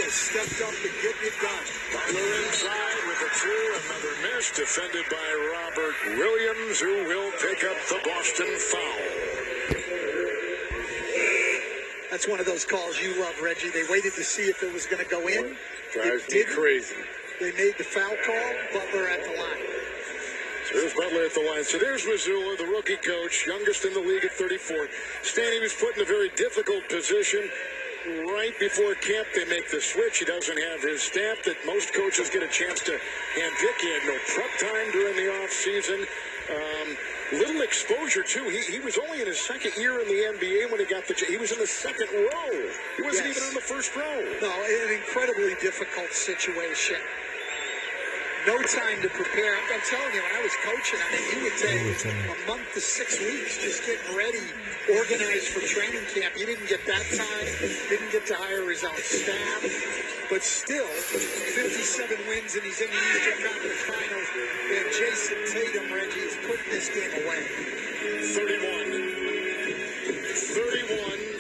has stepped up to get it done. Butler inside with a two, another miss, defended by Robert Williams, who will pick up the Boston foul. That's one of those calls you love, Reggie. They waited to see if it was going to go in. Drives me crazy. They made the foul call. Butler at the line. So there's Butler at the line. So there's Missoula, the rookie coach, youngest in the league at 34. Stanley was put in a very difficult position. Right before camp, they make the switch. He doesn't have his staff that most coaches get a chance to handpick. He had no prep time during the offseason. Little exposure, too. He was only in his second year in the NBA when he got he was in the second row. He wasn't even in the first row. No, an incredibly difficult situation. No time to prepare. I'm telling you, when I was coaching, you would take a month to 6 weeks just getting ready, organized for training camp. You didn't get that time. Didn't get to hire his own staff. But still, 57 wins, and he's in the Eastern Conference Finals. And Jason Tatum, Reggie, is putting this game away. 31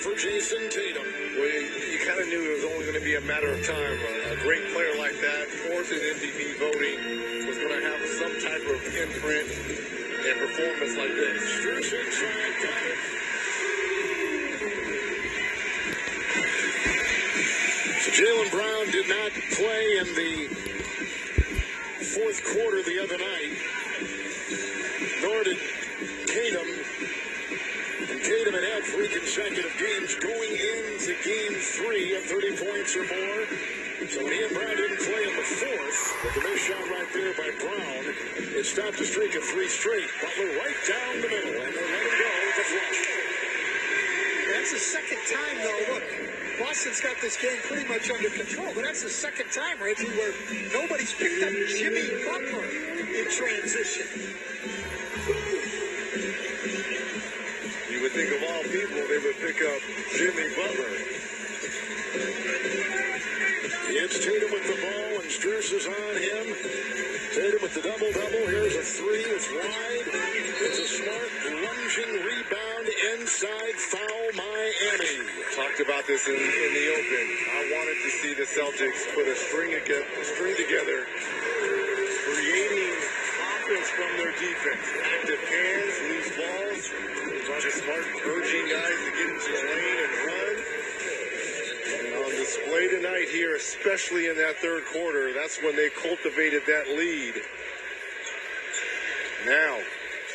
for Jason Tatum. Well, you kind of knew it was only going to be a matter of time. A great player like that, fourth in MVP voting, was going to have some type of imprint and performance like this. Strus inside, got it. So Jaylen Brown did not play in the fourth quarter the other night, nor did Tatum. And Tatum had had 3 consecutive games going into game 3 at 30 points or more. So when he and Brown didn't play in the fourth, with the missed shot right there by Brown, it stopped a streak of 3 straight. Butler right down the middle, and they let him go with a flush. That's the second time, though. Look, Boston's got this game pretty much under control, but that's the second time, Reggie, where nobody's picked up Jimmy Butler in transition. You would think of all people, they would pick up Jimmy Butler. It's Tatum with the ball, and Strus is on him. Tatum with the double-double. Here's a 3. It's wide. It's a smart lunging rebound inside foul Miami. Talked about this in the open. I wanted to see the Celtics put a string together, creating offense from their defense. Active hands, loose balls. Just smart urging guys to get into the lane and run. And on display tonight here, especially in that third quarter, that's when they cultivated that lead. Now,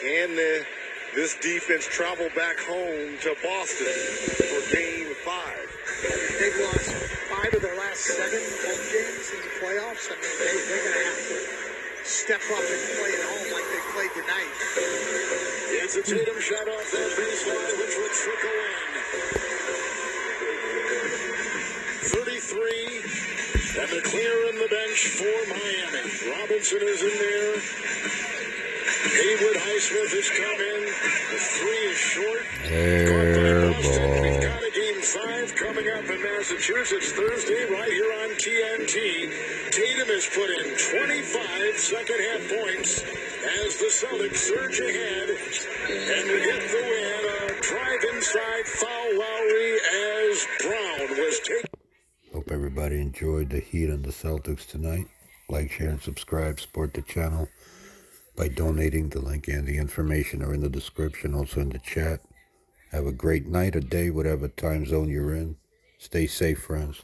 can this defense travel back home to Boston for game 5? They've lost 5 of their last 7 home games in the playoffs. I mean, they're going to have to step up and play at home like they played tonight. It's a Tatum shot off that baseline, which will trickle in. 33, and they're clearing the bench for Miami. Robinson is in there. Haywood Highsmith has come in. The 3 is short. We've got a game 5 coming up in Massachusetts Thursday right here on TNT. Tatum has put in 25 second-half points as the Celtics surge ahead and get the win. A drive inside foul Lowry as Brown was taken. Hope everybody enjoyed the Heat and the Celtics tonight. Like, share, and subscribe. Support the channel by donating. The link and the information are in the description, also in the chat. Have a great night or day, whatever time zone you're in. Stay safe, friends.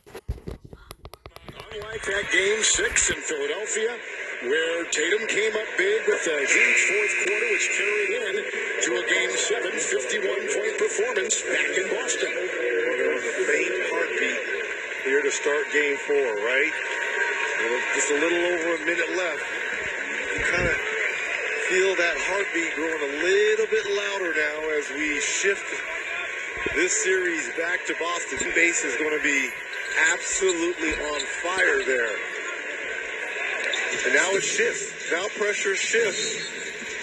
Unlike that game 6 in Philadelphia, where Tatum came up big with a huge fourth quarter, which carried in to a game 7, 51-point performance back in Boston. Well, there was a faint heartbeat here to start game 4, right? Just a little over a minute left. You kind of feel that heartbeat growing a little bit louder now as we shift this series back to Boston. The base is going to be absolutely on fire there. And now it shifts. Now pressure shifts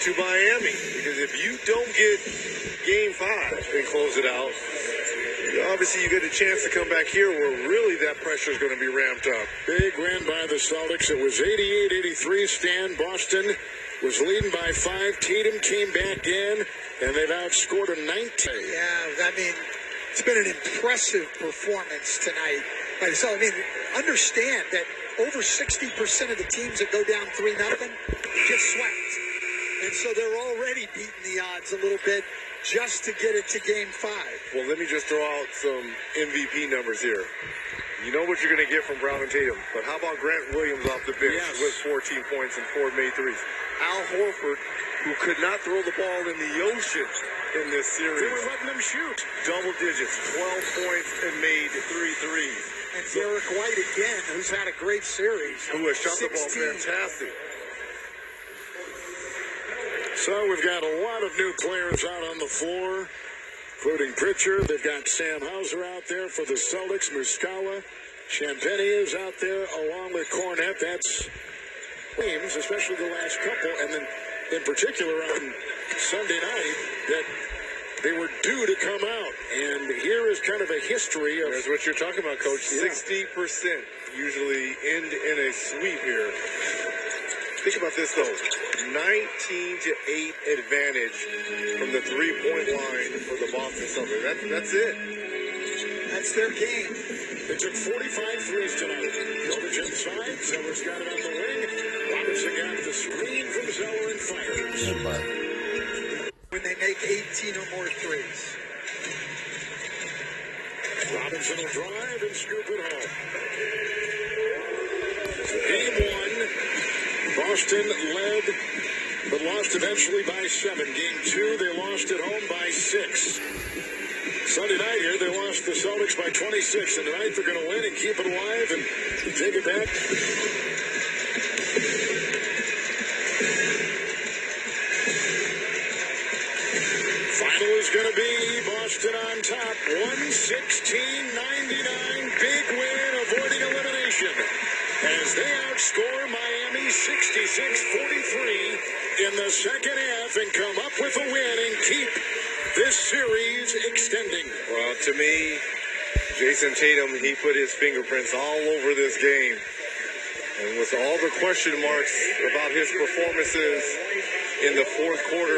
to Miami. Because if you don't get game 5 and close it out, obviously you get a chance to come back here where really that pressure is going to be ramped up. Big win by the Celtics. It was 88-83. Stan, Boston was leading by 5. Tatum came back in, and they've outscored them 19. Yeah, I mean, it's been an impressive performance tonight Right, so, I mean, understand that over 60% of the teams that go down 3-0 get swept. And so they're already beating the odds a little bit just to get it to Game 5. Well, let me just throw out some MVP numbers here. You know what you're going to get from Brown and Tatum, but how about Grant Williams off the bench with 14 points and 4 made threes? Al Horford, who could not throw the ball in the ocean in this series. They were letting him shoot. Double digits, 12 points and made 3 threes. And Derek White again, who's had a great series. Who has shot the ball 16. fantastic. So we've got a lot of new players out on the floor, including Pritchard. They've got Sam Hauser out there for the Celtics. Muscala, Champagnie is out there along with Cornette. That's games, especially the last couple. And then in particular on Sunday night that they were due to come out. And here is kind of a history of... That's what you're talking about, Coach. Yeah. 60% usually end in a sweep here. Think about this, though. 19-8 advantage from the three-point line for the Boston Celtics. That's it. That's their game. They took 45 threes tonight. Jovic inside. Zeller's got it on the wing. Robinson got the screen from Zeller and fires. When they make 18 or more threes. Robinson will drive and scoop it home. So game 1, Boston led, but lost eventually by 7. Game 2, they lost at home by 6. Sunday night here, they lost the Celtics by 26, and tonight they're going to win and keep it alive and take it back. Final is going to be Boston on top, 116-99, big win, avoiding elimination, as they outscore Miami 66-43 in the second half and come up with a win and keep this series extending. Well, to me, Jason Tatum, he put his fingerprints all over this game. And with all the question marks about his performances in the fourth quarter,